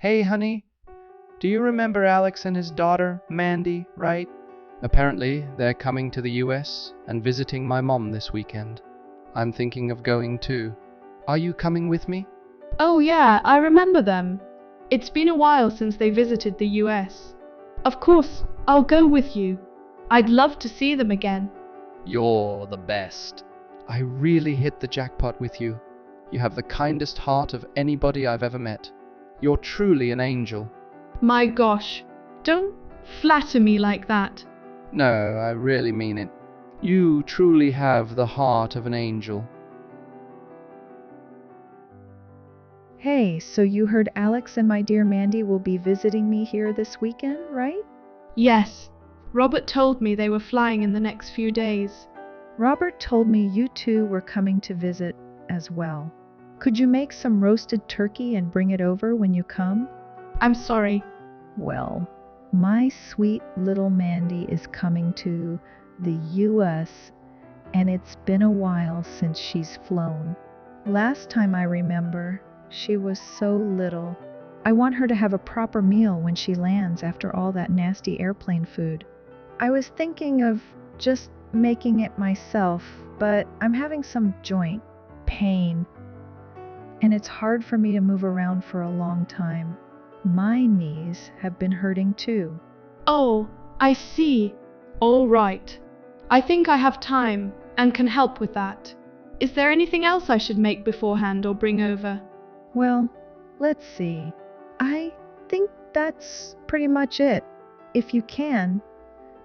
Hey, honey, do you remember Alex and his daughter, Mandy, right? Apparently, they're coming to the US and visiting my mom this weekend. I'm thinking of going too. Are you coming with me? Oh yeah, I remember them. It's been a while since they visited the US. Of course, I'll go with you. I'd love to see them again. You're the best. I really hit the jackpot with you. You have the kindest heart of anybody I've ever met. You're truly an angel. My gosh, don't flatter me like that. No, I really mean it. You truly have the heart of an angel. Hey, so you heard Alex and my dear Mandy will be visiting me here this weekend, right? Yes, Robert told me they were flying in the next few days. Robert told me you two were coming to visit as well. Could you make some roasted turkey and bring it over when you come? I'm sorry. Well, my sweet little Mandy is coming to the US, and it's been a while since she's flown. Last time I remember, she was so little. I want her to have a proper meal when she lands after all that nasty airplane food. I was thinking of just making it myself, but I'm having some joint pain, and it's hard for me to move around for a long time. My knees have been hurting too. Oh, I see. All right. I think I have time and can help with that. Is there anything else I should make beforehand or bring over? Well, let's see. I think that's pretty much it. If you can,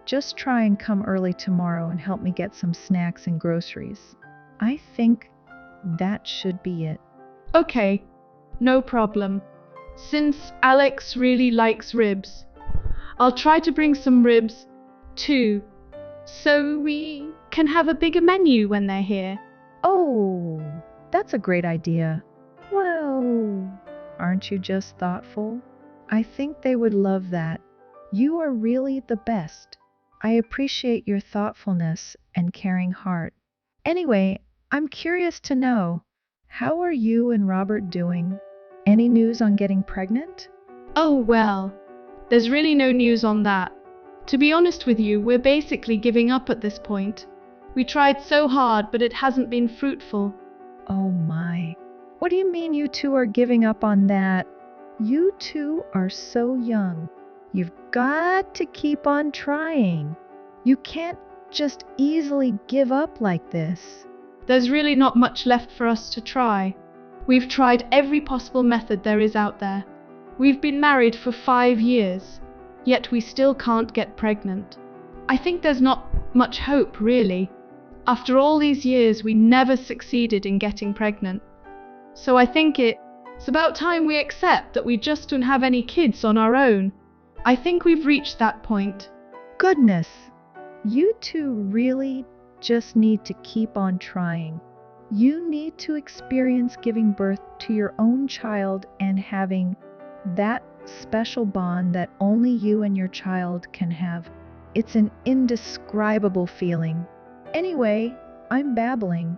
just try and come early tomorrow and help me get some snacks and groceries. I think that should be it. Okay, no problem. Since Alex really likes ribs, I'll try to bring some ribs too, so we can have a bigger menu when they're here. Oh, that's a great idea. Well, aren't you just thoughtful? I think they would love that. You are really the best. I appreciate your thoughtfulness and caring heart. Anyway, I'm curious to know, how are you and Robert doing? Any news on getting pregnant? Oh well, there's really no news on that. To be honest with you, we're basically giving up at this point. We tried so hard, but it hasn't been fruitful. Oh my. What do you mean you two are giving up on that? You two are so young. You've got to keep on trying. You can't just easily give up like this. There's really not much left for us to try. We've tried every possible method there is out there. We've been married for 5 years, yet we still can't get pregnant. I think there's not much hope, really. After all these years, we never succeeded in getting pregnant. So I think it's about time we accept that we just don't have any kids on our own. I think we've reached that point. Goodness, you two really just need to keep on trying. You need to experience giving birth to your own child and having that special bond that only you and your child can have. It's an indescribable feeling. Anyway, I'm babbling,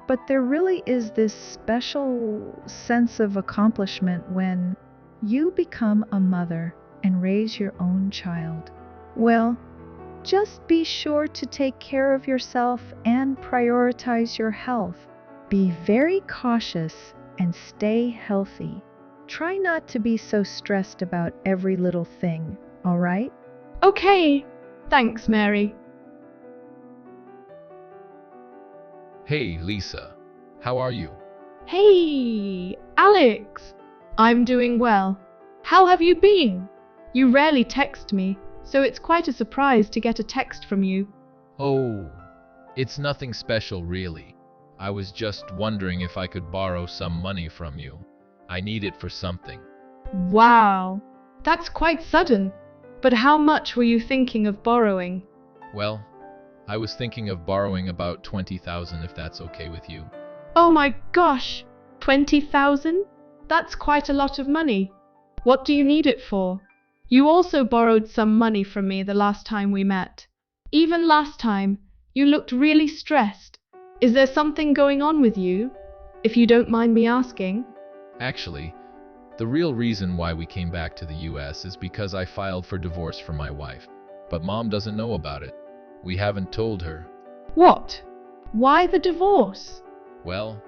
but there really is this special sense of accomplishment when you become a mother and raise your own child. Well, just be sure to take care of yourself and prioritize your health. Be very cautious and stay healthy. Try not to be so stressed about every little thing, all right? Okay, thanks, Mary. Hey, Lisa. How are you? Hey, Alex. I'm doing well. How have you been? You rarely text me, so it's quite a surprise to get a text from you. Oh, it's nothing special, really. I was just wondering if I could borrow some money from you. I need it for something. Wow, that's quite sudden. But how much were you thinking of borrowing? Well, I was thinking of borrowing about 20,000 if that's okay with you. Oh my gosh, 20,000? That's quite a lot of money. What do you need it for? You also borrowed some money from me the last time we met. Even last time, you looked really stressed. Is there something going on with you, if you don't mind me asking? Actually, The real reason why we came back to the US is because I filed for divorce from my wife. But Mom doesn't know about it. We haven't told her. What? Why the divorce? Well,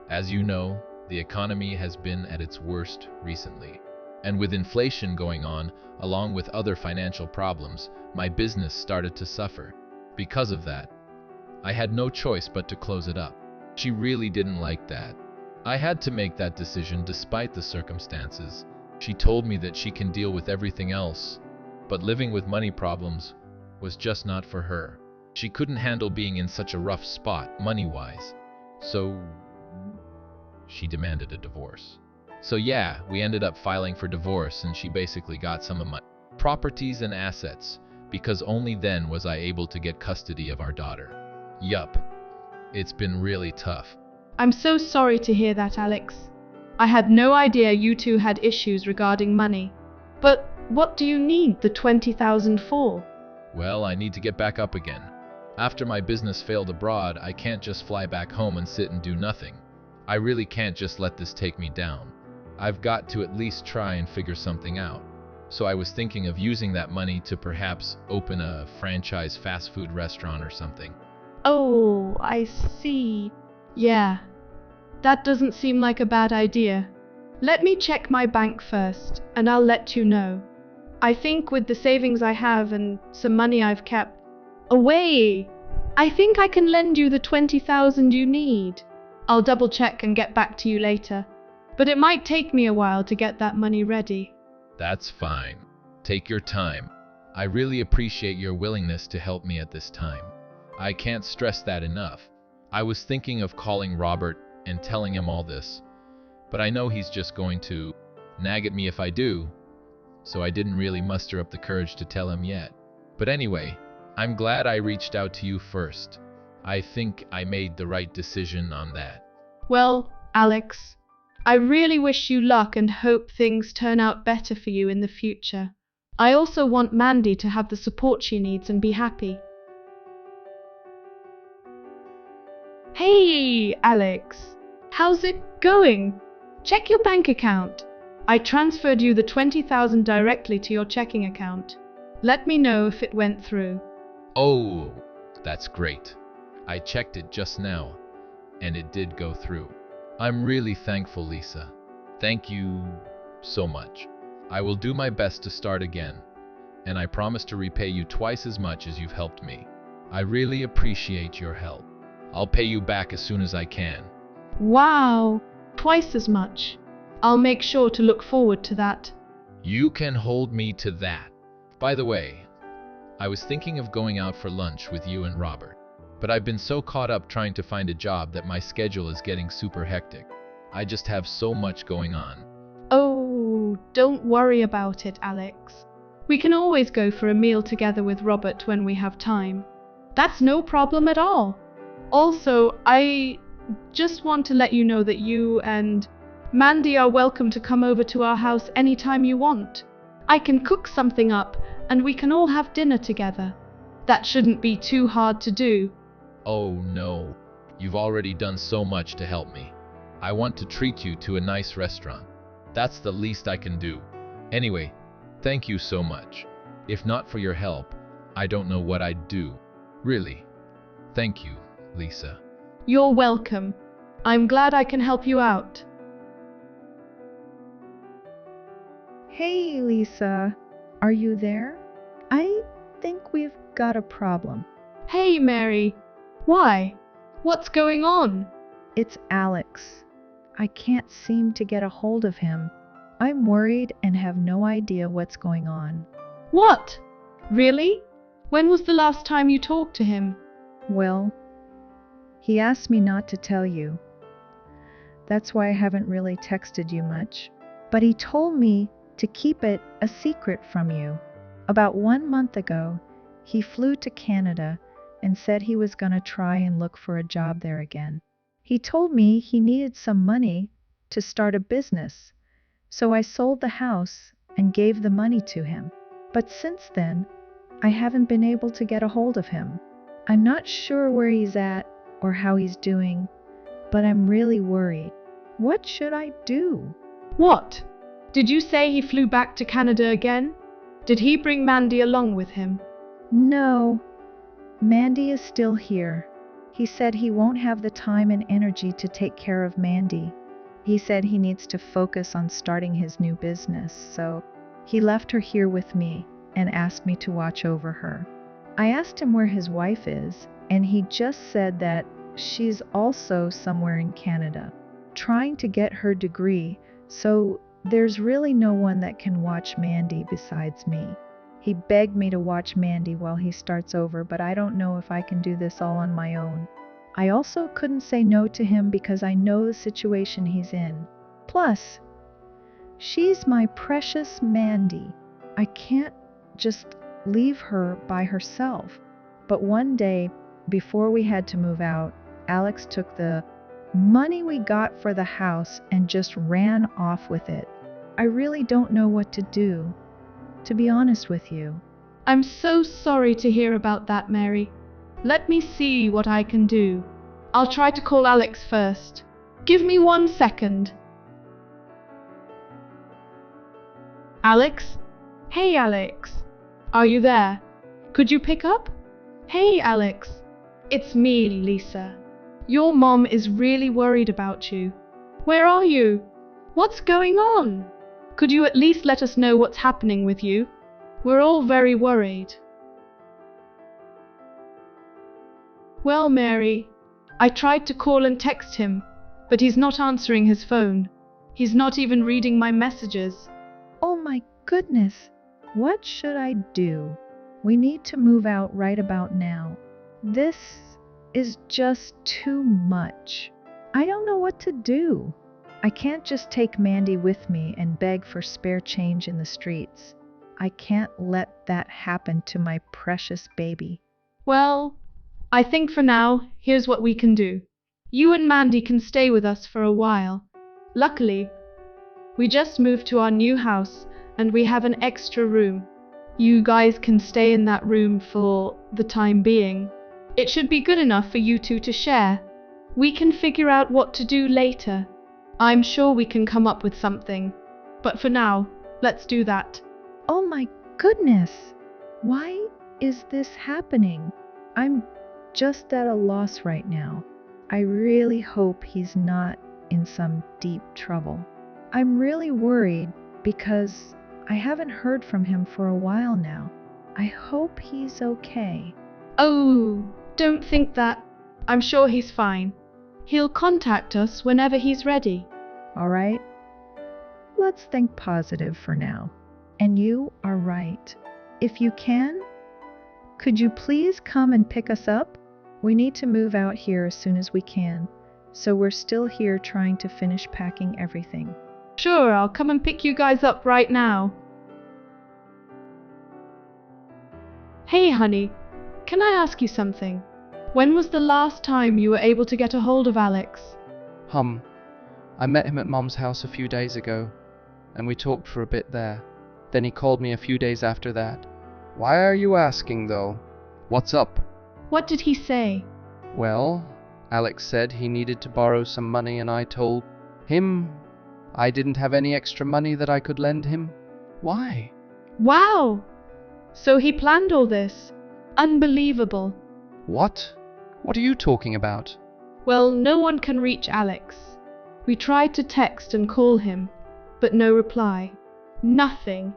as you know, the economy has been at its worst recently. And with inflation going on, along with other financial problems, my business started to suffer. Because of that, I had no choice but to close it up. She really didn't like that. I had to make that decision despite the circumstances. She told me that she can deal with everything else, but living with money problems was just not for her. She couldn't handle being in such a rough spot, money-wise. So she demanded a divorce. So yeah, we ended up filing for divorce, and she basically got some of my properties and assets, because only then was I able to get custody of our daughter. Yup, it's been really tough. I'm so sorry to hear that, Alex. I had no idea you two had issues regarding money. But what do you need the 20,000 for? Well, I need to get back up again. After my business failed abroad, I can't just fly back home and sit and do nothing. I really can't just let this take me down. I've got to at least try and figure something out. So I was thinking of using that money to perhaps open a franchise fast food restaurant or something. Oh, I see. Yeah, that doesn't seem like a bad idea. Let me check my bank first, and I'll let you know. I think with the savings I have and some money I've kept away, I think I can lend you the 20,000 you need. I'll double check and get back to you later, but it might take me a while to get that money ready. That's fine. Take your time. I really appreciate your willingness to help me at this time. I can't stress that enough. I was thinking of calling Robert and telling him all this, but I know he's just going to nag at me if I do, so I didn't really muster up the courage to tell him yet. But anyway, I'm glad I reached out to you first. I think I made the right decision on that. Well, Alex, I really wish you luck and hope things turn out better for you in the future. I also want Mandy to have the support she needs and be happy. Hey, Alex. How's it going? Check your bank account. I transferred you the 20,000 directly to your checking account. Let me know if it went through. Oh, that's great. I checked it just now, and it did go through. I'm really thankful, Lisa. Thank you so much. I will do my best to start again, and I promise to repay you twice as much as you've helped me. I really appreciate your help. I'll pay you back as soon as I can. Wow, twice as much. I'll make sure to look forward to that. You can hold me to that. By the way, I was thinking of going out for lunch with you and Robert, but I've been so caught up trying to find a job that my schedule is getting super hectic. I just have so much going on. Oh, don't worry about it, Alex. We can always go for a meal together with Robert when we have time. That's no problem at all. Also, I just want to let you know that you and Mandy are welcome to come over to our house anytime you want. I can cook something up and we can all have dinner together. That shouldn't be too hard to do. Oh no, you've already done so much to help me. I want to treat you to a nice restaurant. That's the least I can do. Anyway, thank you so much. If not for your help, I don't know what I'd do. Really. Thank you, Lisa. You're welcome. I'm glad I can help you out. Hey, Lisa. Are you there? I think we've got a problem. Hey, Mary. Why? What's going on? It's Alex. I can't seem to get a hold of him. I'm worried and have no idea what's going on. What? Really? When was the last time you talked to him? Well, he asked me not to tell you. That's why I haven't really texted you much. But he told me to keep it a secret from you. About 1 month ago, he flew to Canada and said he was going to try and look for a job there again. He told me he needed some money to start a business, so I sold the house and gave the money to him. But since then, I haven't been able to get a hold of him. I'm not sure where he's at or how he's doing, but I'm really worried. What should I do? What? Did you say he flew back to Canada again? Did he bring Mandy along with him? No, Mandy is still here. He said he won't have the time and energy to take care of Mandy. He said he needs to focus on starting his new business, so he left her here with me and asked me to watch over her. I asked him where his wife is, and he just said that she's also somewhere in Canada, trying to get her degree, so there's really no one that can watch Mandy besides me. He begged me to watch Mandy while he starts over, but I don't know if I can do this all on my own. I also couldn't say no to him because I know the situation he's in. Plus, she's my precious Mandy. I can't just leave her by herself. But one day, before we had to move out, Alex took the money we got for the house and just ran off with it. I really don't know what to do, to be honest with you. I'm so sorry to hear about that, Mary. Let me see what I can do. I'll try to call Alex first. Give me 1 second. Alex? Hey, Alex. Are you there? Could you pick up? Hey, Alex. It's me, Lisa. Your mom is really worried about you. Where are you? What's going on? Could you at least let us know what's happening with you? We're all very worried. Well, Mary, I tried to call and text him, but he's not answering his phone. He's not even reading my messages. Oh my goodness, what should I do? We need to move out right about now. This is just too much. I don't know what to do. I can't just take Mandy with me and beg for spare change in the streets. I can't let that happen to my precious baby. Well, I think for now, here's what we can do. You and Mandy can stay with us for a while. Luckily, we just moved to our new house and we have an extra room. You guys can stay in that room for the time being. It should be good enough for you two to share. We can figure out what to do later. I'm sure we can come up with something. But for now, let's do that. Oh my goodness! Why is this happening? I'm just at a loss right now. I really hope he's not in some deep trouble. I'm really worried because I haven't heard from him for a while now. I hope he's okay. Oh, don't think that. I'm sure he's fine. He'll contact us whenever he's ready. All right? Let's think positive for now. And you are right. If you can, could you please come and pick us up? We need to move out here as soon as we can, so we're still here trying to finish packing everything. Sure, I'll come and pick you guys up right now. Hey, honey, can I ask you something? When was the last time you were able to get a hold of Alex? I met him at Mom's house a few days ago, and we talked for a bit there. Then he called me a few days after that. Why are you asking, though? What's up? What did he say? Well, Alex said he needed to borrow some money, and I told him I didn't have any extra money that I could lend him. Why? Wow! So he planned all this. Unbelievable. What? What are you talking about? Well, no one can reach Alex. We tried to text and call him, but no reply. Nothing.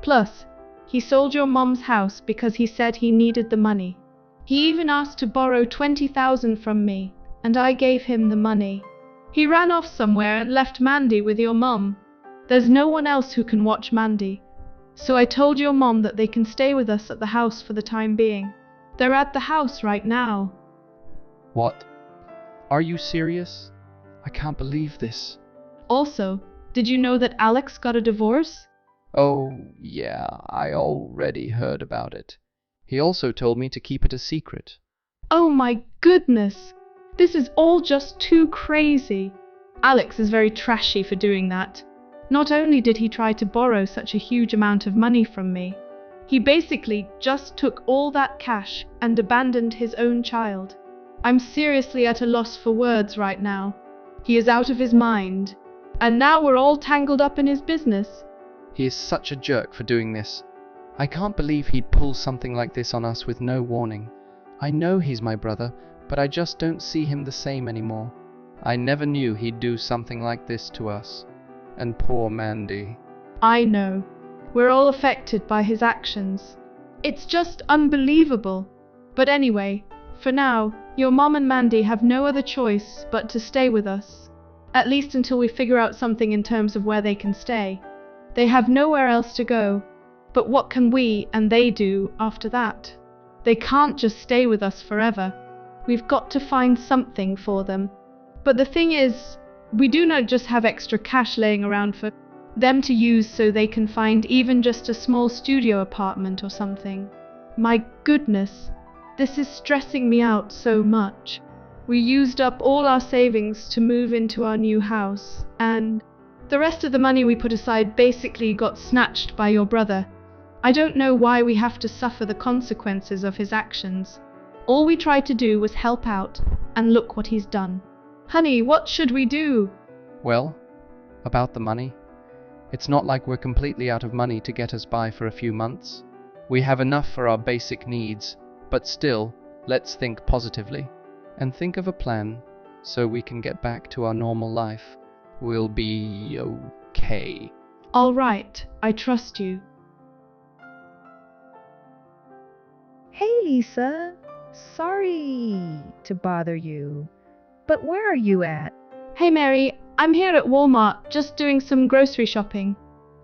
Plus, he sold your mom's house because he said he needed the money. He even asked to borrow 20,000 from me, and I gave him the money. He ran off somewhere and left Mandy with your mom. There's no one else who can watch Mandy. So I told your mom that they can stay with us at the house for the time being. They're at the house right now. What? Are you serious? I can't believe this. Also, did you know that Alex got a divorce? Oh, yeah, I already heard about it. He also told me to keep it a secret. Oh my goodness! This is all just too crazy. Alex is very trashy for doing that. Not only did he try to borrow such a huge amount of money from me, he basically just took all that cash and abandoned his own child. I'm seriously at a loss for words right now. He is out of his mind. And now we're all tangled up in his business. He is such a jerk for doing this. I can't believe he'd pull something like this on us with no warning. I know he's my brother, but I just don't see him the same anymore. I never knew he'd do something like this to us. And poor Mandy. I know. We're all affected by his actions. It's just unbelievable. But anyway, for now, your mom and Mandy have no other choice but to stay with us. At least until we figure out something in terms of where they can stay. They have nowhere else to go. But what can we and they do after that? They can't just stay with us forever. We've got to find something for them. But the thing is, we do not just have extra cash laying around for them to use so they can find even just a small studio apartment or something. My goodness, this is stressing me out so much. We used up all our savings to move into our new house, and the rest of the money we put aside basically got snatched by your brother. I don't know why we have to suffer the consequences of his actions. All we tried to do was help out, and look what he's done. Honey, what should we do? Well, about the money. It's not like we're completely out of money to get us by for a few months. We have enough for our basic needs, but still, let's think positively. And think of a plan so we can get back to our normal life. We'll be okay. All right, I trust you. Hey, Lisa. Sorry to bother you, but where are you at? Hey Mary, I'm here at Walmart, just doing some grocery shopping.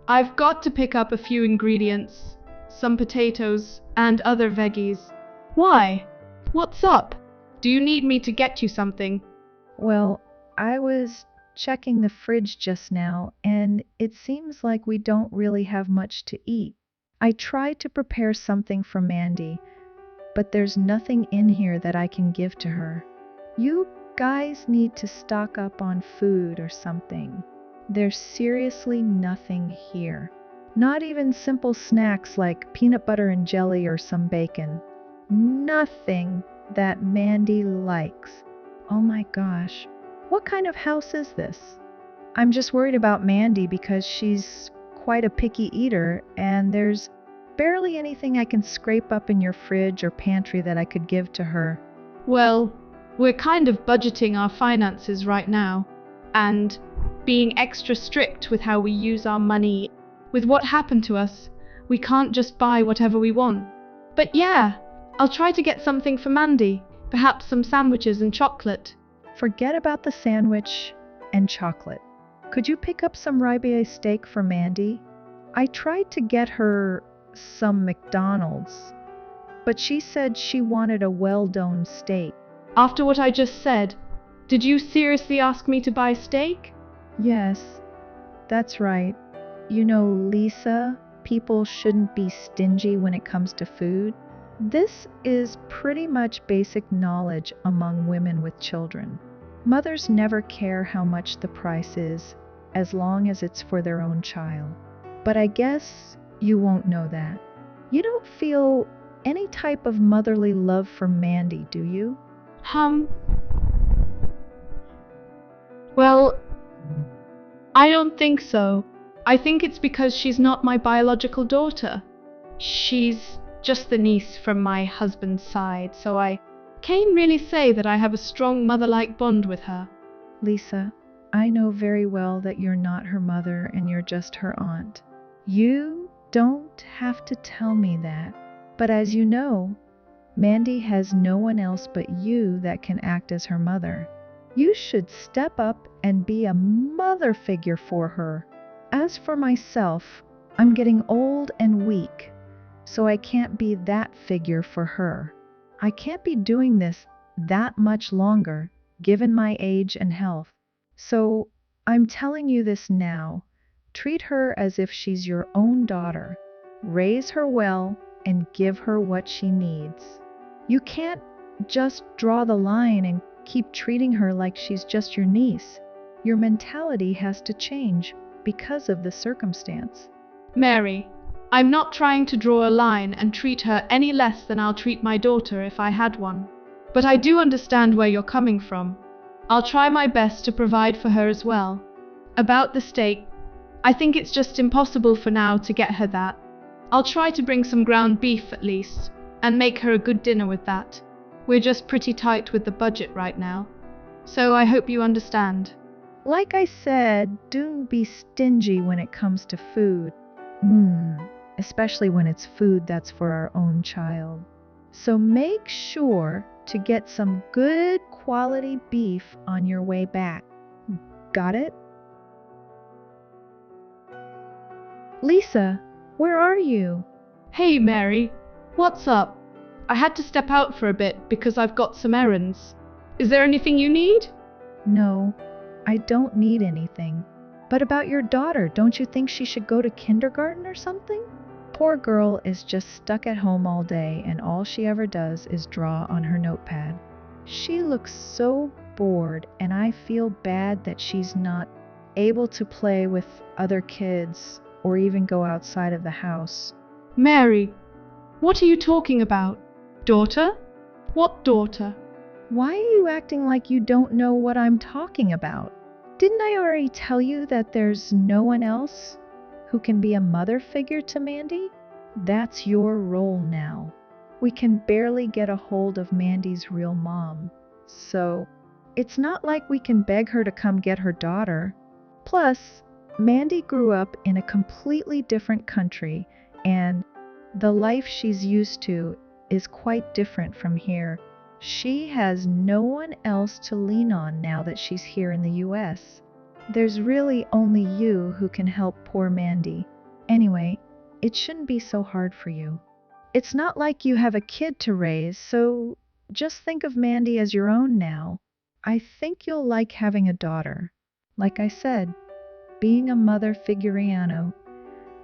I've got to pick up a few ingredients, some potatoes, and other veggies. Why? What's up? Do you need me to get you something? Well, I was checking the fridge just now, and it seems like we don't really have much to eat. I tried to prepare something for Mandy, but there's nothing in here that I can give to her. You guys need to stock up on food or something. There's seriously nothing here. Not even simple snacks like peanut butter and jelly or some bacon. Nothing that Mandy likes. Oh my gosh, what kind of house is this? I'm just worried about Mandy because she's quite a picky eater, and there's barely anything I can scrape up in your fridge or pantry that I could give to her. Well, we're kind of budgeting our finances right now, and being extra strict with how we use our money. With what happened to us, we can't just buy whatever we want. But yeah, I'll try to get something for Mandy, perhaps some sandwiches and chocolate. Forget about the sandwich and chocolate. Could you pick up some ribeye steak for Mandy? I tried to get her some McDonald's, but she said she wanted a well-done steak. After what I just said, did you seriously ask me to buy steak? Yes, that's right. You know, Lisa, people shouldn't be stingy when it comes to food. This is pretty much basic knowledge among women with children. Mothers never care how much the price is, as long as it's for their own child. But I guess you won't know that. You don't feel any type of motherly love for Mandy, do you? Well, I don't think so. I think it's because she's not my biological daughter. She's just the niece from my husband's side, so I can't really say that I have a strong mother-like bond with her. Lisa, I know very well that you're not her mother and you're just her aunt. You don't have to tell me that. But as you know, Mandy has no one else but you that can act as her mother. You should step up and be a mother figure for her. As for myself, I'm getting old and weak, so I can't be that figure for her. I can't be doing this that much longer, given my age and health. So I'm telling you this now. Treat her as if she's your own daughter. Raise her well and give her what she needs. You can't just draw the line and keep treating her like she's just your niece. Your mentality has to change because of the circumstance. Mary, I'm not trying to draw a line and treat her any less than I'll treat my daughter if I had one. But I do understand where you're coming from. I'll try my best to provide for her as well. About the steak, I think it's just impossible for now to get her that. I'll try to bring some ground beef at least, and make her a good dinner with that. We're just pretty tight with the budget right now, so I hope you understand. Like I said, don't be stingy when it comes to food. Especially when it's food that's for our own child. So make sure to get some good quality beef on your way back. Got it? Lisa, where are you? Hey Mary, what's up? I had to step out for a bit because I've got some errands. Is there anything you need? No, I don't need anything. But about your daughter, don't you think she should go to kindergarten or something? Poor girl is just stuck at home all day and all she ever does is draw on her notepad. She looks so bored and I feel bad that she's not able to play with other kids or even go outside of the house. Mary, what are you talking about? Daughter? What daughter? Why are you acting like you don't know what I'm talking about? Didn't I already tell you that there's no one else who can be a mother figure to Mandy? That's your role now. We can barely get a hold of Mandy's real mom, so it's not like we can beg her to come get her daughter. Plus, Mandy grew up in a completely different country, and the life she's used to is quite different from here. She has no one else to lean on now that she's here in the US. There's really only you who can help poor Mandy. Anyway, it shouldn't be so hard for you. It's not like you have a kid to raise, so just think of Mandy as your own now. I think you'll like having a daughter. Like I said, being a mother figuriano,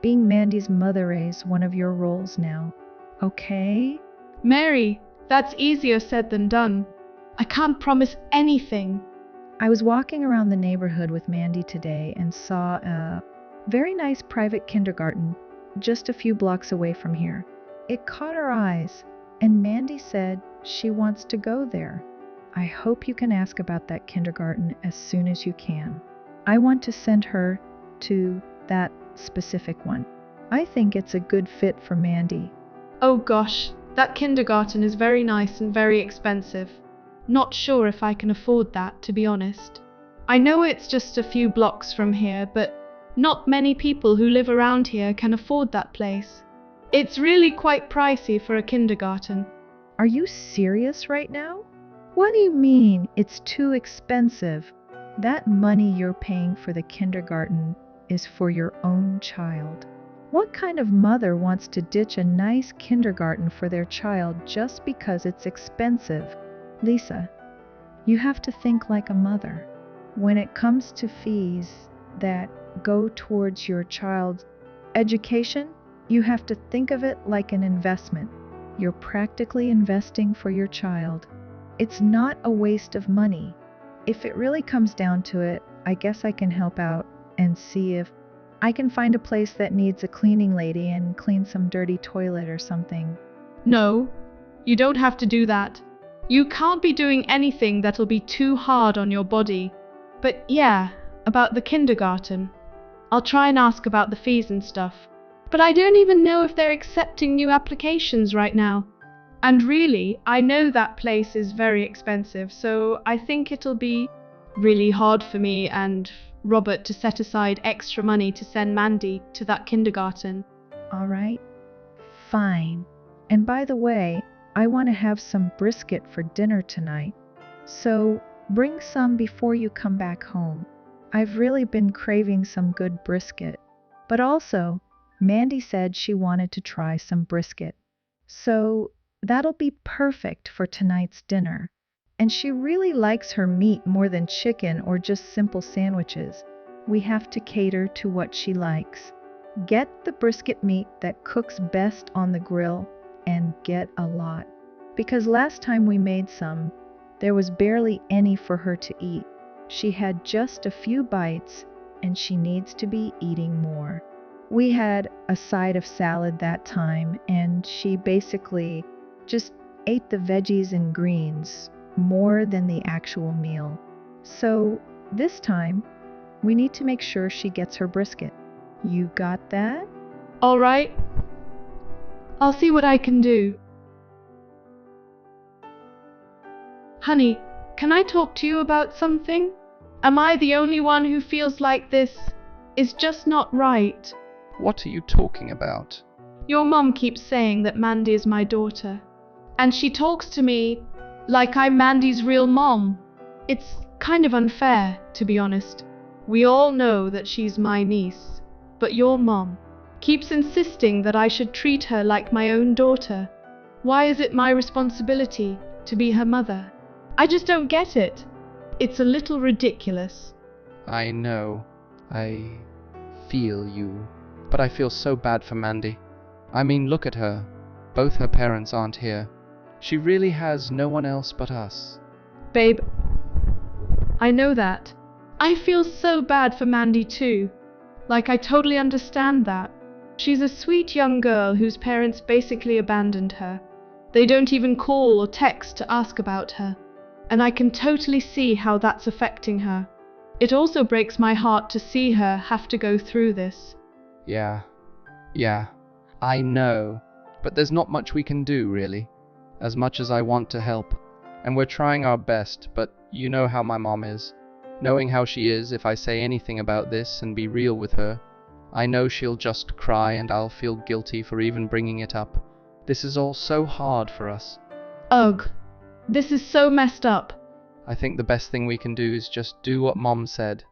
being Mandy's mother is one of your roles now. Okay? Mary, that's easier said than done. I can't promise anything. I was walking around the neighborhood with Mandy today and saw a very nice private kindergarten just a few blocks away from here. It caught her eyes, and Mandy said she wants to go there. I hope you can ask about that kindergarten as soon as you can. I want to send her to that specific one. I think it's a good fit for Mandy. Oh gosh, that kindergarten is very nice and very expensive. Not sure if I can afford that, to be honest. I know it's just a few blocks from here, but not many people who live around here can afford that place. It's really quite pricey for a kindergarten. Are you serious right now? What do you mean it's too expensive? That money you're paying for the kindergarten is for your own child. What kind of mother wants to ditch a nice kindergarten for their child just because it's expensive? Lisa, you have to think like a mother. When it comes to fees that go towards your child's education, you have to think of it like an investment. You're practically investing for your child. It's not a waste of money. If it really comes down to it, I guess I can help out and see if I can find a place that needs a cleaning lady and clean some dirty toilet or something. No, you don't have to do that. You can't be doing anything that'll be too hard on your body. But yeah, about the kindergarten. I'll try and ask about the fees and stuff. But I don't even know if they're accepting new applications right now. And really, I know that place is very expensive, so I think it'll be really hard for me and Robert to set aside extra money to send Mandy to that kindergarten. All right, fine. And by the way, I want to have some brisket for dinner tonight. So bring some before you come back home. I've really been craving some good brisket. But also, Mandy said she wanted to try some brisket. So that'll be perfect for tonight's dinner. And she really likes her meat more than chicken or just simple sandwiches. We have to cater to what she likes. Get the brisket meat that cooks best on the grill and get a lot. Because last time we made some, there was barely any for her to eat. She had just a few bites and she needs to be eating more. We had a side of salad that time and she basically just ate the veggies and greens more than the actual meal. So this time, We need to make sure she gets her brisket. You got that? All right. I'll see what I can do. Honey, can I talk to you about something? Am I the only one who feels like this is just not right? What are you talking about? Your mom keeps saying that Mandy is my daughter, and she talks to me like I'm Mandy's real mom. It's kind of unfair, to be honest. We all know that she's my niece, but your mom keeps insisting that I should treat her like my own daughter. Why is it my responsibility to be her mother? I just don't get it. It's a little ridiculous. I know. I feel you. But I feel so bad for Mandy. I mean, look at her. Both her parents aren't here. She really has no one else but us. Babe, I know that. I feel so bad for Mandy too. Like, I totally understand that. She's a sweet young girl whose parents basically abandoned her. They don't even call or text to ask about her. And I can totally see how that's affecting her. It also breaks my heart to see her have to go through this. Yeah, I know. But there's not much we can do, really. As much as I want to help. And we're trying our best, but you know how my mom is. Knowing how she is, if I say anything about this and be real with her, I know she'll just cry and I'll feel guilty for even bringing it up. This is all so hard for us. Ugh, this is so messed up. I think the best thing we can do is just do what Mom said.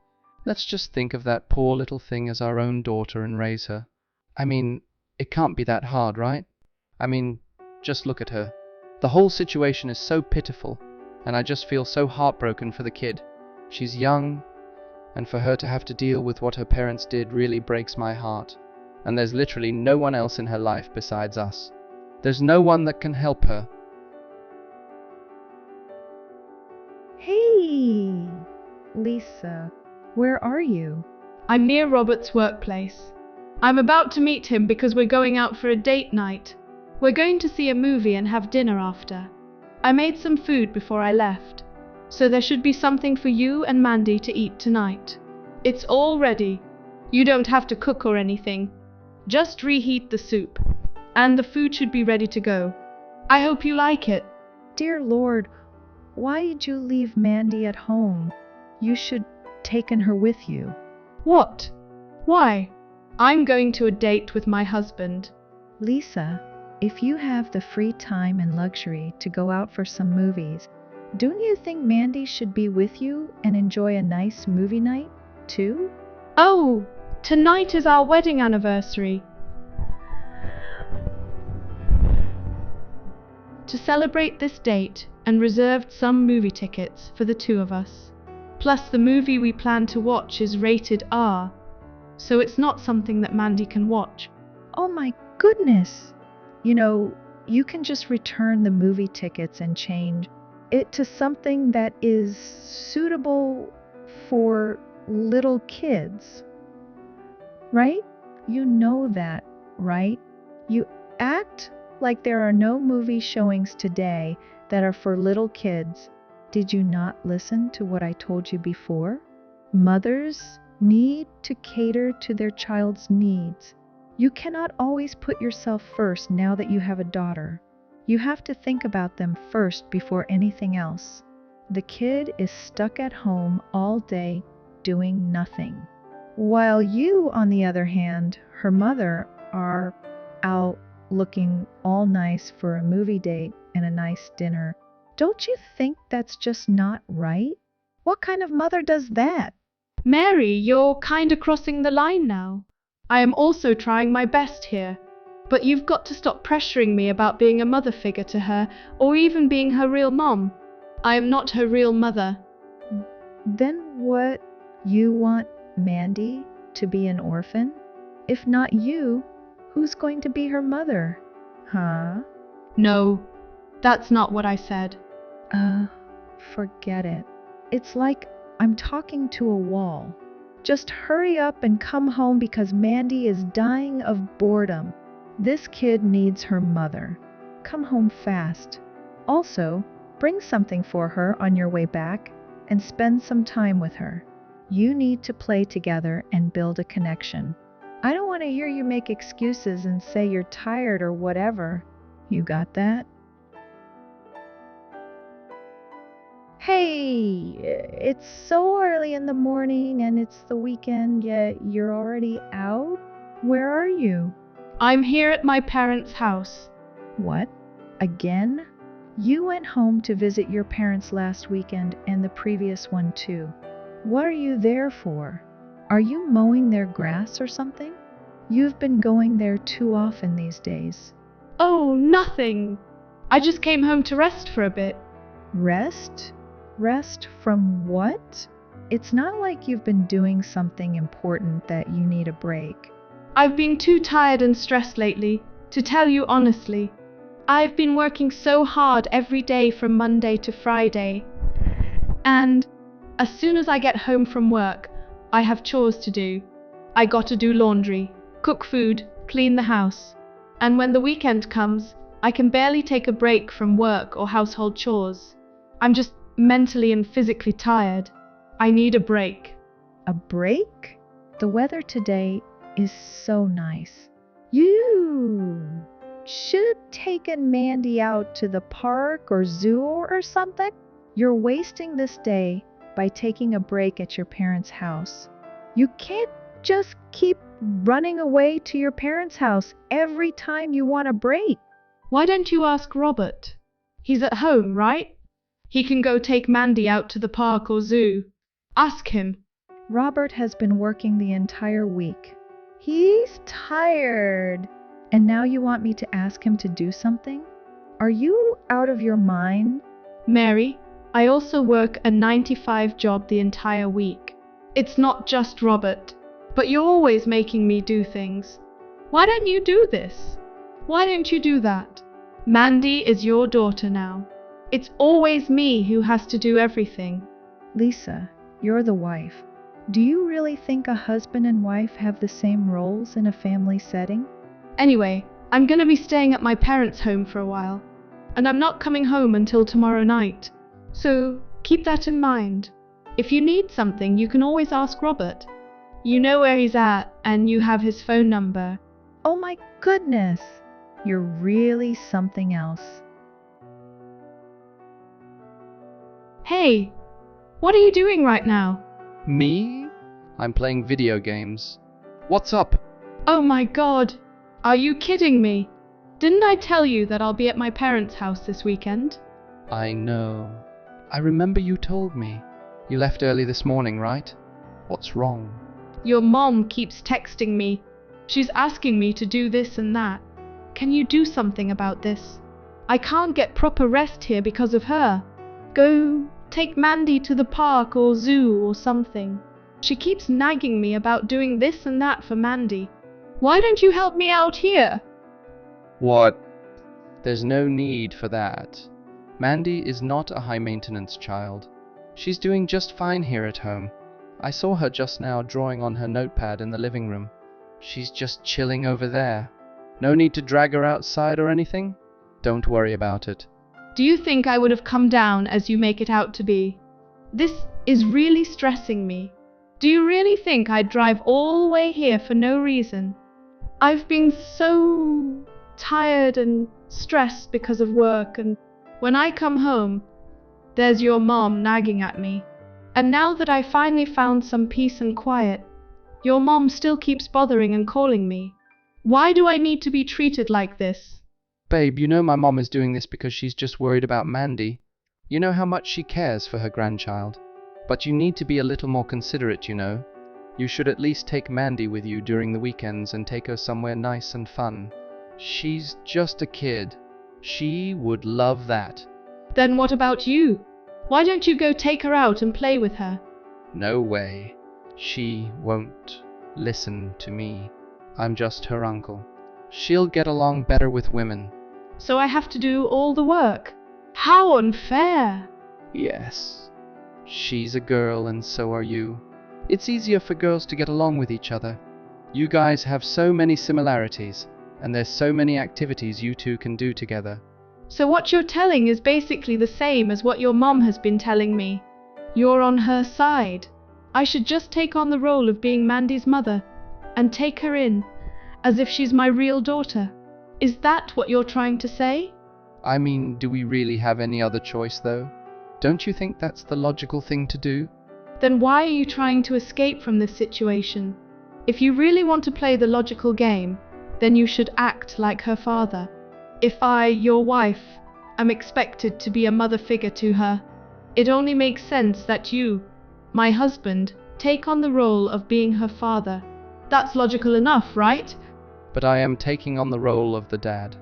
Let's just think of that poor little thing as our own daughter and raise her. I mean, it can't be that hard, right? I mean, just look at her. The whole situation is so pitiful, and I just feel so heartbroken for the kid. She's young, and for her to have to deal with what her parents did really breaks my heart. And there's literally no one else in her life besides us. There's no one that can help her. Hey, Lisa, where are you? I'm near Robert's workplace. I'm about to meet him because we're going out for a date night. We're going to see a movie and have dinner after. I made some food before I left, so there should be something for you and Mandy to eat tonight. It's all ready. You don't have to cook or anything. Just reheat the soup, and the food should be ready to go. I hope you like it. Dear Lord, why did you leave Mandy at home? You should taken her with you. What? Why? I'm going to a date with my husband. Lisa, if you have the free time and luxury to go out for some movies, don't you think Mandy should be with you and enjoy a nice movie night, too? Oh, tonight is our wedding anniversary. To celebrate this date and reserved some movie tickets for the two of us. Plus the movie we plan to watch is rated R, so it's not something that Mandy can watch. Oh my goodness! You know, you can just return the movie tickets and change it to something that is suitable for little kids. Right? You know that, right? You act like there are no movie showings today that are for little kids. Did you not listen to what I told you before? Mothers need to cater to their child's needs. You cannot always put yourself first now that you have a daughter. You have to think about them first before anything else. The kid is stuck at home all day doing nothing, while you, on the other hand, her mother, are out looking all nice for a movie date and a nice dinner. Don't you think that's just not right? What kind of mother does that? Mary, you're kinda crossing the line now. I am also trying my best here. But you've got to stop pressuring me about being a mother figure to her, or even being her real mom. I am not her real mother. Then what? You want Mandy to be an orphan? If not you, who's going to be her mother? Huh? No, that's not what I said. Forget it. It's like I'm talking to a wall. Just hurry up and come home because Mandy is dying of boredom. This kid needs her mother. Come home fast. Also, bring something for her on your way back and spend some time with her. You need to play together and build a connection. I don't want to hear you make excuses and say you're tired or whatever. You got that? Hey, it's so early in the morning and it's the weekend, yet you're already out? Where are you? I'm here at my parents' house. What? Again? You went home to visit your parents last weekend and the previous one too. What are you there for? Are you mowing their grass or something? You've been going there too often these days. Oh, nothing. I just came home to rest for a bit. Rest? Rest from what? It's not like you've been doing something important that you need a break. I've been too tired and stressed lately, to tell you honestly. I've been working so hard every day from Monday to Friday. And as soon as I get home from work, I have chores to do. I got to do laundry, cook food, clean the house. And when the weekend comes, I can barely take a break from work or household chores. I'm just mentally and physically tired. I need a break. A break? The weather today is so nice. You should have taken Mandy out to the park or zoo or something. You're wasting this day by taking a break at your parents' house. You can't just keep running away to your parents' house every time you want a break. Why don't you ask Robert? He's at home, right? He can go take Mandy out to the park or zoo. Ask him. Robert has been working the entire week. He's tired. And now you want me to ask him to do something? Are you out of your mind? Mary, I also work a 9-to-5 job the entire week. It's not just Robert, but you're always making me do things. Why don't you do this? Why don't you do that? Mandy is your daughter now. It's always me who has to do everything. Lisa, you're the wife. Do you really think a husband and wife have the same roles in a family setting? Anyway, I'm gonna be staying at my parents' home for a while, and I'm not coming home until tomorrow night. So keep that in mind. If you need something, you can always ask Robert. You know where he's at, and you have his phone number. Oh my goodness, you're really something else. Hey, what are you doing right now? Me? I'm playing video games. What's up? Oh my God, are you kidding me? Didn't I tell you that I'll be at my parents' house this weekend? I know. I remember you told me. You left early this morning, right? What's wrong? Your mom keeps texting me. She's asking me to do this and that. Can you do something about this? I can't get proper rest here because of her. Go take Mandy to the park or zoo or something. She keeps nagging me about doing this and that for Mandy. Why don't you help me out here? What? There's no need for that. Mandy is not a high-maintenance child. She's doing just fine here at home. I saw her just now drawing on her notepad in the living room. She's just chilling over there. No need to drag her outside or anything. Don't worry about it. Do you think I would have come down as you make it out to be? This is really stressing me. Do you really think I'd drive all the way here for no reason? I've been so tired and stressed because of work, and when I come home, there's your mom nagging at me. And now that I finally found some peace and quiet, your mom still keeps bothering and calling me. Why do I need to be treated like this? Babe, you know my mom is doing this because she's just worried about Mandy. You know how much she cares for her grandchild. But you need to be a little more considerate, you know. You should at least take Mandy with you during the weekends and take her somewhere nice and fun. She's just a kid. She would love that. Then what about you? Why don't you go take her out and play with her? No way. She won't listen to me. I'm just her uncle. She'll get along better with women. So I have to do all the work. How unfair! Yes. She's a girl and so are you. It's easier for girls to get along with each other. You guys have so many similarities, and there's so many activities you two can do together. So what you're telling is basically the same as what your mom has been telling me. You're on her side. I should just take on the role of being Mandy's mother and take her in as if she's my real daughter. Is that what you're trying to say? I mean, do we really have any other choice, though? Don't you think that's the logical thing to do? Then why are you trying to escape from this situation? If you really want to play the logical game, then you should act like her father. If I, your wife, am expected to be a mother figure to her, it only makes sense that you, my husband, take on the role of being her father. That's logical enough, right? But I am taking on the role of the dad.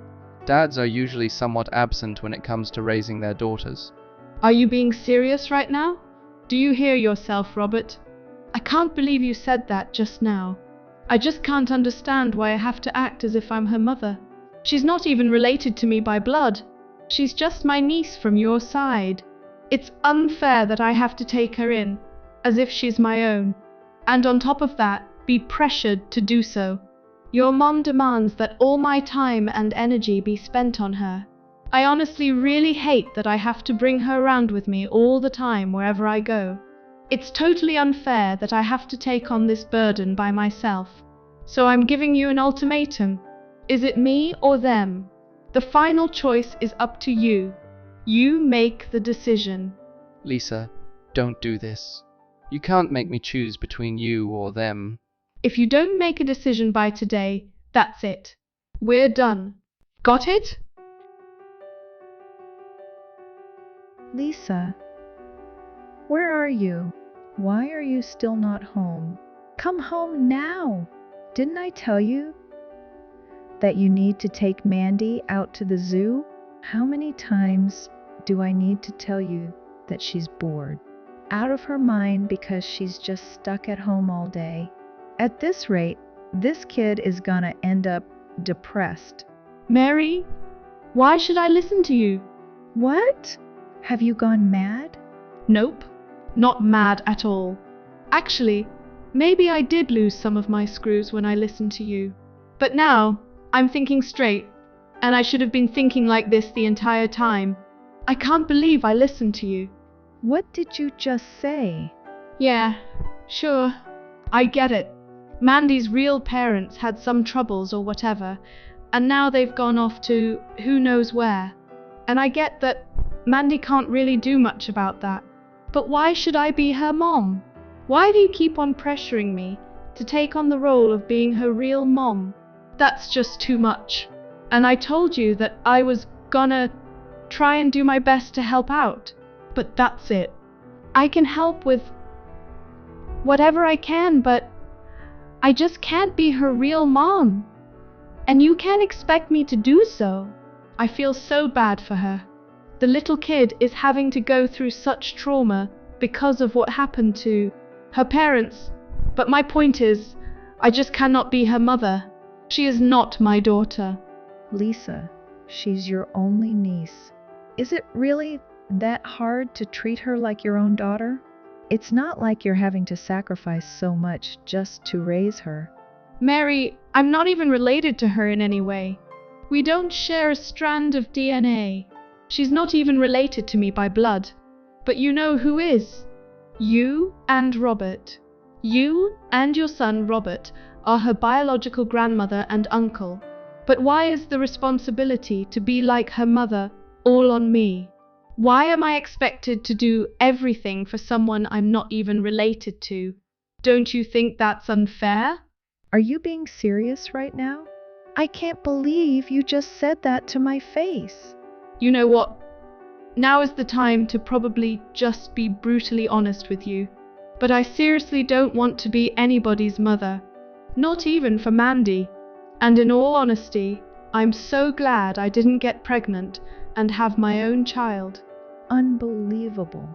Dads are usually somewhat absent when it comes to raising their daughters. Are you being serious right now? Do you hear yourself, Robert? I can't believe you said that just now. I just can't understand why I have to act as if I'm her mother. She's not even related to me by blood. She's just my niece from your side. It's unfair that I have to take her in, as if she's my own. And on top of that, be pressured to do so. Your mom demands that all my time and energy be spent on her. I honestly really hate that I have to bring her around with me all the time wherever I go. It's totally unfair that I have to take on this burden by myself. So I'm giving you an ultimatum. Is it me or them? The final choice is up to you. You make the decision. Lisa, don't do this. You can't make me choose between you or them. If you don't make a decision by today, that's it. We're done. Got it? Lisa, where are you? Why are you still not home? Come home now! Didn't I tell you that you need to take Mandy out to the zoo? How many times do I need to tell you that she's bored, out of her mind because she's just stuck at home all day? At this rate, this kid is gonna end up depressed. Mary, why should I listen to you? What? Have you gone mad? Nope, not mad at all. Actually, maybe I did lose some of my screws when I listened to you. But now, I'm thinking straight, and I should have been thinking like this the entire time. I can't believe I listened to you. What did you just say? Yeah, sure, I get it. Mandy's real parents had some troubles or whatever, and now they've gone off to who knows where. And I get that Mandy can't really do much about that. But why should I be her mom? Why do you keep on pressuring me to take on the role of being her real mom? That's just too much. And I told you that I was gonna try and do my best to help out. But that's it. I can help with whatever I can, but I just can't be her real mom. And you can't expect me to do so. I feel so bad for her. The little kid is having to go through such trauma because of what happened to her parents. But my point is, I just cannot be her mother. She is not my daughter. Lisa, she's your only niece. Is it really that hard to treat her like your own daughter? It's not like you're having to sacrifice so much just to raise her. Mary, I'm not even related to her in any way. We don't share a strand of DNA. She's not even related to me by blood. But you know who is? You and Robert. You and your son Robert are her biological grandmother and uncle. But why is the responsibility to be like her mother all on me? Why am I expected to do everything for someone I'm not even related to? Don't you think that's unfair? Are you being serious right now? I can't believe you just said that to my face. You know what? Now is the time to probably just be brutally honest with you. But I seriously don't want to be anybody's mother. Not even for Mandy. And in all honesty, I'm so glad I didn't get pregnant and have my own child. Unbelievable.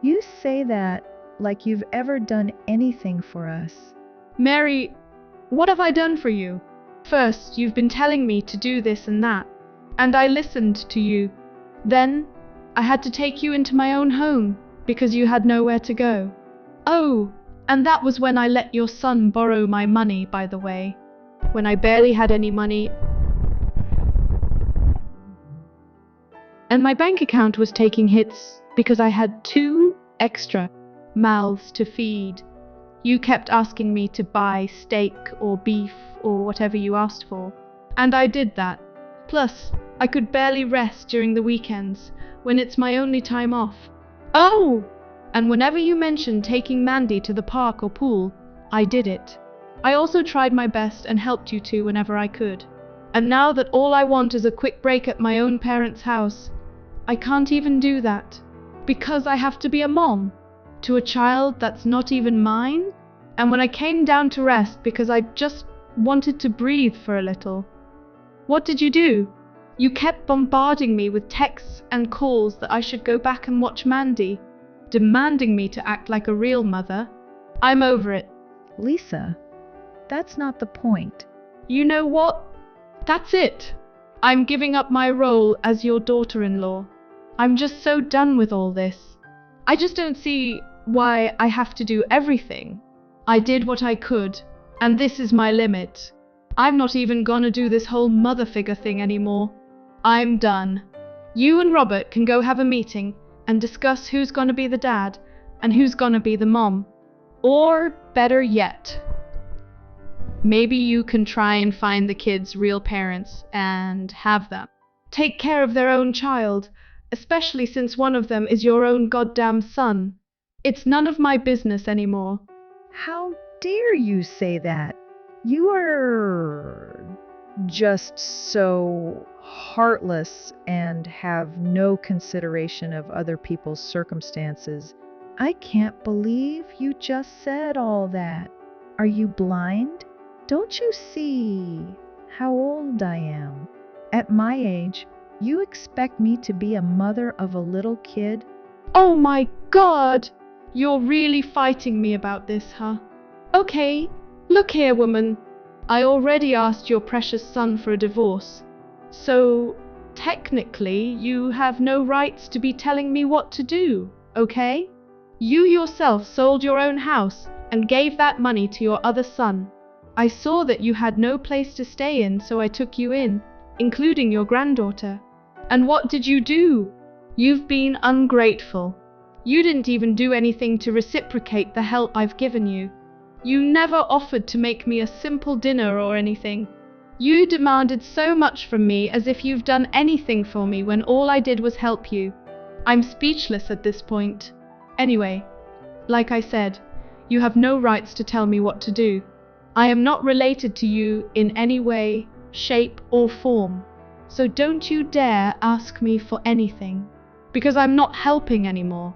You say that like you've ever done anything for us. Mary, what have I done for you? First, you've been telling me to do this and that, and I listened to you. Then, I had to take you into my own home because you had nowhere to go. Oh, and that was when I let your son borrow my money, by the way, when I barely had any money. And my bank account was taking hits because I had 2 extra mouths to feed. You kept asking me to buy steak or beef or whatever you asked for, and I did that. Plus, I could barely rest during the weekends, when it's my only time off. Oh! And whenever you mentioned taking Mandy to the park or pool, I did it. I also tried my best and helped you two whenever I could. And now that all I want is a quick break at my own parents' house, I can't even do that. Because I have to be a mom to a child that's not even mine? And when I came down to rest because I just wanted to breathe for a little, what did you do? You kept bombarding me with texts and calls that I should go back and watch Mandy, demanding me to act like a real mother. I'm over it. Lisa, that's not the point. You know what? That's it. I'm giving up my role as your daughter-in-law. I'm just so done with all this. I just don't see why I have to do everything. I did what I could, and this is my limit. I'm not even gonna do this whole mother figure thing anymore. I'm done. You and Robert can go have a meeting and discuss who's gonna be the dad and who's gonna be the mom. Or better yet, maybe you can try and find the kids' real parents and have them take care of their own child, especially since one of them is your own goddamn son. It's none of my business anymore. How dare you say that? You are just so heartless and have no consideration of other people's circumstances. I can't believe you just said all that. Are you blind? Don't you see how old I am? At my age, you expect me to be a mother of a little kid? Oh my God! You're really fighting me about this, huh? Okay, look here, woman. I already asked your precious son for a divorce. So, technically, you have no rights to be telling me what to do, okay? You yourself sold your own house and gave that money to your other son. I saw that you had no place to stay in, so I took you in, including your granddaughter. And what did you do? You've been ungrateful. You didn't even do anything to reciprocate the help I've given you. You never offered to make me a simple dinner or anything. You demanded so much from me as if you've done anything for me when all I did was help you. I'm speechless at this point. Anyway, like I said, you have no rights to tell me what to do. I am not related to you in any way, shape, or form. So don't you dare ask me for anything, because I'm not helping anymore.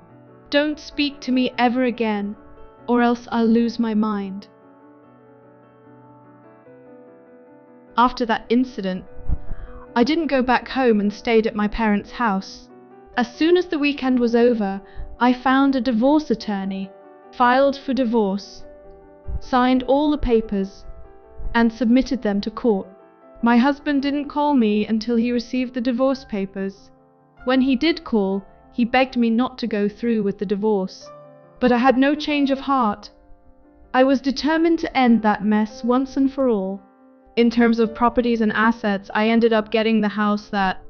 Don't speak to me ever again, or else I'll lose my mind. After that incident, I didn't go back home and stayed at my parents' house. As soon as the weekend was over, I found a divorce attorney, filed for divorce, signed all the papers, and submitted them to court. My husband didn't call me until he received the divorce papers. When he did call, he begged me not to go through with the divorce. But I had no change of heart. I was determined to end that mess once and for all. In terms of properties and assets, I ended up getting the house that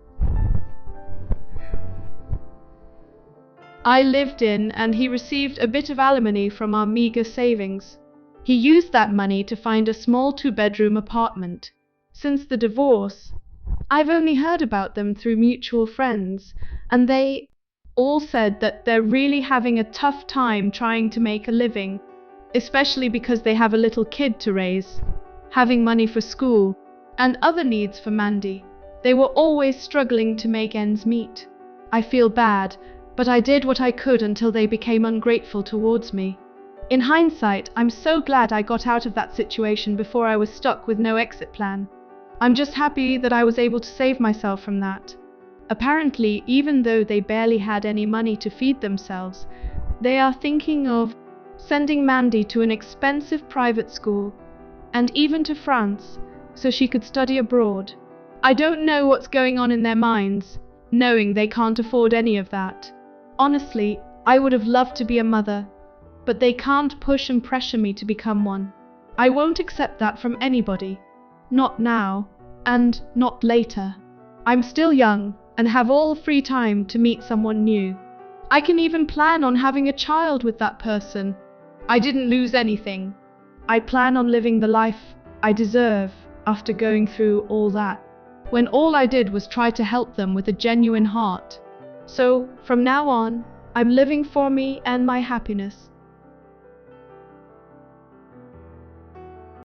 I lived in, and he received a bit of alimony from our meager savings. He used that money to find a small 2-bedroom apartment. Since the divorce, I've only heard about them through mutual friends, and they all said that they're really having a tough time trying to make a living, especially because they have a little kid to raise, having money for school, and other needs for Mandy. They were always struggling to make ends meet. I feel bad, but I did what I could until they became ungrateful towards me. In hindsight, I'm so glad I got out of that situation before I was stuck with no exit plan. I'm just happy that I was able to save myself from that. Apparently, even though they barely had any money to feed themselves, they are thinking of sending Mandy to an expensive private school, and even to France, so she could study abroad. I don't know what's going on in their minds, knowing they can't afford any of that. Honestly, I would have loved to be a mother, but they can't push and pressure me to become one. I won't accept that from anybody. Not now, and not later. I'm still young, and have all free time to meet someone new. I can even plan on having a child with that person. I didn't lose anything. I plan on living the life I deserve after going through all that, when all I did was try to help them with a genuine heart. So, from now on, I'm living for me and my happiness.